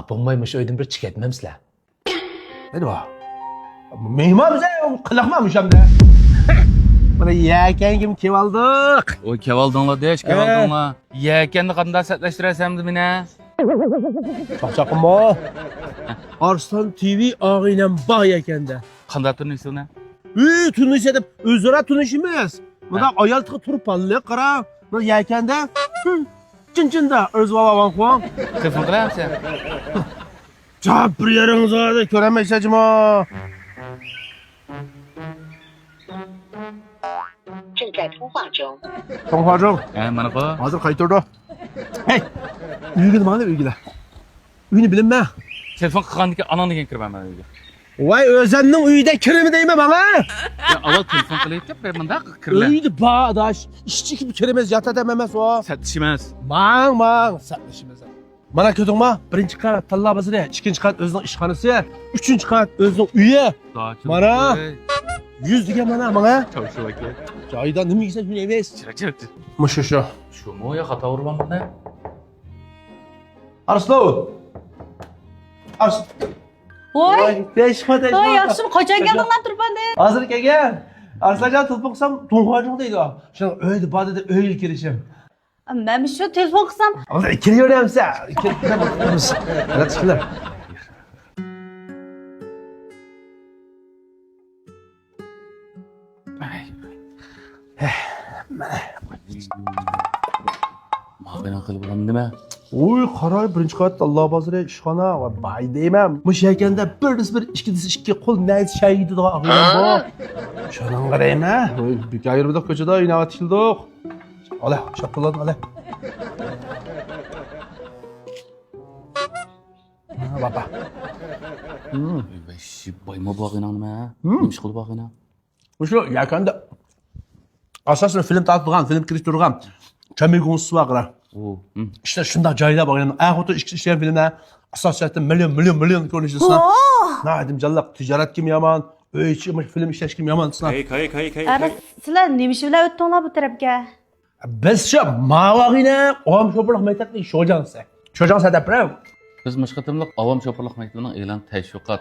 Kapılmaymış öydün bir çık etmemsizler. Neydi bu? Mehman bize kılakmamış hem de. Bana yerken kim kevaldık? Oy kevaldınla deş kevaldınla. Yekenni qanday satlaştırasamdı mene? Çapçakım o. Arslan TV ağıyla bağ yekende. Qanday turnisini? Tunuş edip özüra tunuş emas. Bunda ayaltığı turpalı qara. Bunda yekende. Çın-çında öz baba van. Telefon qilamsan? Çap bir yeriniz vardı köremeyeceğim o. 正在通话中。 Tonga中. Mana qo. Hazır kayıtırdı. Hey. Üygüdü bana üygüdü. Üyünü bilinme. Telefon qilgandiki anani kelib kiraman uyga. Vay özennin uyda kirimi deyme bana. Ya avval telefon qilayotib bir munda kirla. Uydu bağdaş. İşçi gibi kirimiz yata dememez o. Satish emas. Man. Satlaşımız. Mana kötün ma? Birinci kat tallabası ne? İkinci kat özünün işxanası. Üçüncü kat özünün üye. Mana. 100 diye mana. Çavuşu aka. Caydan nimi güzel gün eves. Chirak. Mışı şu. Shumo ya xato urman bunda. Arslan. Arslan. Voy, Teşma. voy, yaxshimi? Qachon kelding lan Turpandi? Hazır kelgan. Arslanjon tilpiqsam to'ng'ojing deydi. Shuni o'ydi bodida o'yil kelishim. Men shu telefon qilsam, Hozir kelaveramsa. Kelamiz. Yaratishlar. Ma'bana qilib uram nima? Oy, qaray birinchi qavatda Alloh bozori ishxona va bay deyman. Mush ekanda bir ikki qo'l nayt shaydi degan aqlim bor. Shoning qarayma. Oy, bekayrida ko'chada o'ynayotishildik. Ola, shapqilad, ola. Ha, baba. Vashi boyma bog'ina nima? Nima qilib bog'ina? Shu yakanda asosan film tatbigan, film kirishtirgan. Chamigonsu vaqra. O. İşte şunda cayda bak yani ayakta işleyen filmler asasiyette milyon konuşuyorsun. Ne dedim callak ticaret kim yaman, film işleş kim yaman. ara sizlar nima ish bilan o'tdinglar bu tarafga? Biz şu mavagine oğam şopurluk mektepte şojansa. Şojansa da prav. Biz Mashqatimliq avom chopirliq maktabining e'lon tashviqot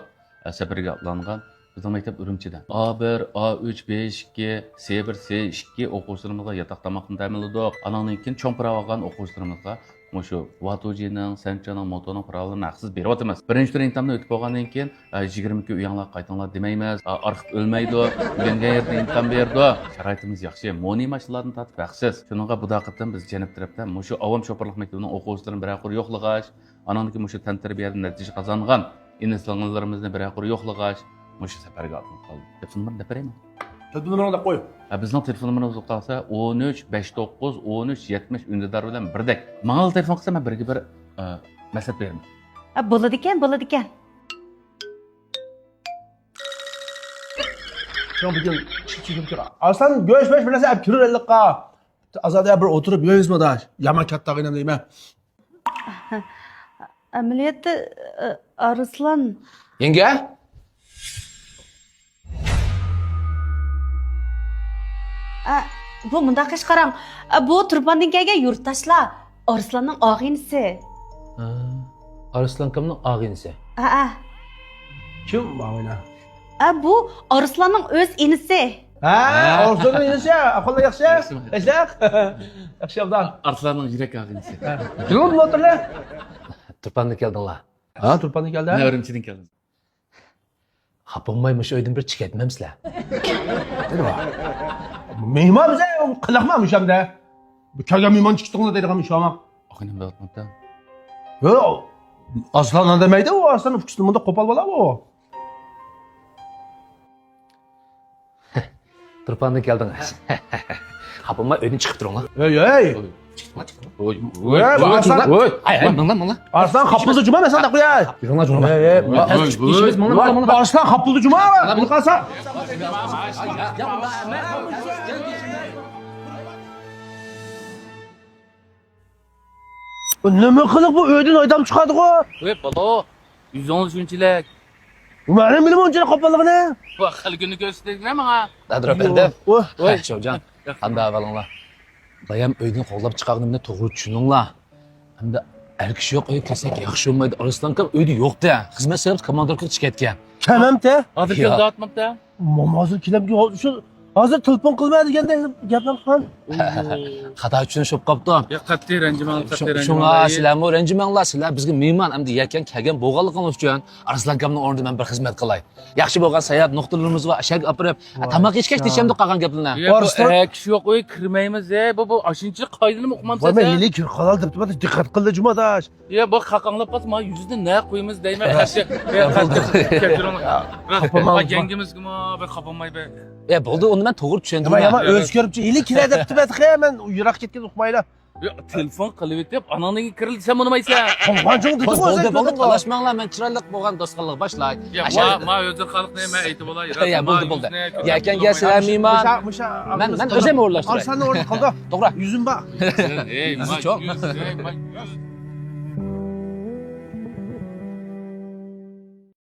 safariga otlangan bizning maktab Urumchidan. A1, A3, B2, C1, C2 o'quvchilarimizga yotoq tomoqni ta'minladik. Anandan keyin cho'ng prava olgan o'quvchilarimizga mushu Vatojining, Sanchaning, Motoning pravalarini haqsiz beryapmiz. Birinchi tur imtihondan o'tib olgandan keyin 22 uyanglar qaytinglar demaymiz. Arxib o'lmaydi. O'rgangan yerda imtihon berdi. Sharoitimiz yaxshi. Moni mashinalarni tatib haqsiz. Shuningga bu daqiqdan biz janub tarafdan mushu avom chopirliq maktabining o'quvchilarini bir aqur yo'qlig'ash, anandagi mushu tan tarbiyada natija qozongan inson-singillarimizni bir aqur yo'qlig'ash mushu safarga olib qoldi. Telefon numarini beraymi? Telefon numaranı da koy. Bizning telefon numaramiz qolsa 13 59 13 70 undadar bilan birdek. Menga telefon qilsa men birga bir maslahat beraman. Bo'ladi ekan. Şu bugün çıkıp kira. Aslan görüşmeş bilese hep kürür ellikka. Azadaya bir oturup yöyüzme da. Yaman kattağıyla deyme. Amaliyotda Arslan Yenge? bu mundaq ish qarang. Bu Turpandan kelgan yurtdoshlar, Arslanning og'inisi. Arslan kimning og'inisi? Kim bağıyla? Bu Arslanning o'z inisi. Ha, Arslan'ın yenisi. Akıllı yakşı. Eşlek. Yakşı abdan. Arslanning yurak og'inisi. Kim oldu bu oturla? Turpandan keldinglar. Ha, Turpan'ı geldi. Men Urumchidan keldim. Kapılmaymış öydün bir çık etmemsizler. Neydi bu? Mehman bize kılakmamış hem de. Bir köyge mehman çıktığında deydiğim iş ama. Og'inam da'vatmabdi. Yo, Aslan demeydi o Aslan'ın fıkısında kopal bala bu. Turpandan keldinglar. Kapılmay öydün çıkıp durun lan. Hey. Oy. Ay, Arslan kapıldı cuma mesela da koyar. Yürün lan cuma. İşimiz Arslan kapıldı cuma mı? Bunu kalsa. Ne mi kılık bu ödün aydan çıkardık o? Oy balo. 113-yillik. Benim bilim önce kapalığını. Bu hali günni ko'rsatdingmi menga? Dadır efendim. Oy. Şovcan. Qanday ahvalinglar? Dayam öydün qo'llab chiqarganimni to'g'ri tushuninglar. Hamda Er kishi yo'q, kelsak yaxshi bo'lmaydi. Arslon kam uyda yo'q-da. Xizmat sabab komandorga chiqib ketgan. Kamamda. Hozir Yo. keldi atmoqda. Hozir kelamki shu hozir telefon qilmay deganda gaplar qan. Xato tushunib qopdim. Ya qat'iy ranjimang, qat'iy Shunga ranjimang. sizlarmi ranjimanglar, sizlar bizga mehmon endi yakan kelgan bo'lganligimiz uchun Arslan akamning o'rnida men bir xizmat qilay. Yaxshi bo'lgan sayat nuqtalarimiz va ashak opirib, tamoq yechgach deshamda qolgan gaplarni. Ya bu Arslan- kishi yo'q, uy kirmaymiz. Bu ashuncha qoidani o'qimamsan. Voy men yili kir qolal deb turibdi. Diqqat qildi jumodash. Ya bu qaqanglab qolsa, mana yuzida ne qo'yamiz deyman. Ya qat'iy. Yangimizga bir qapamayman. Bo'ldi, uni men to'g'ri tushundim. Nima o'zgaribchi yili kira deb turibdi. Men yiroq ketgan uqmaylar. Ya telefon qilib etib, anangga kirildi, sen buni maysan. Qonjon dedi Bo'ldi, talashmanglar, men chiroyli bo'lgan do'stlik boshlaylik. Ya ma o'zi xalqni men aytib olay. Ya bo'ldi. Yakanga sizlar mehmon. Men o'zim o'rlashtiray. Arslonni o'rni qildi. To'g'ri. Yuzim bak. Ey, Yuzi cho'q. ma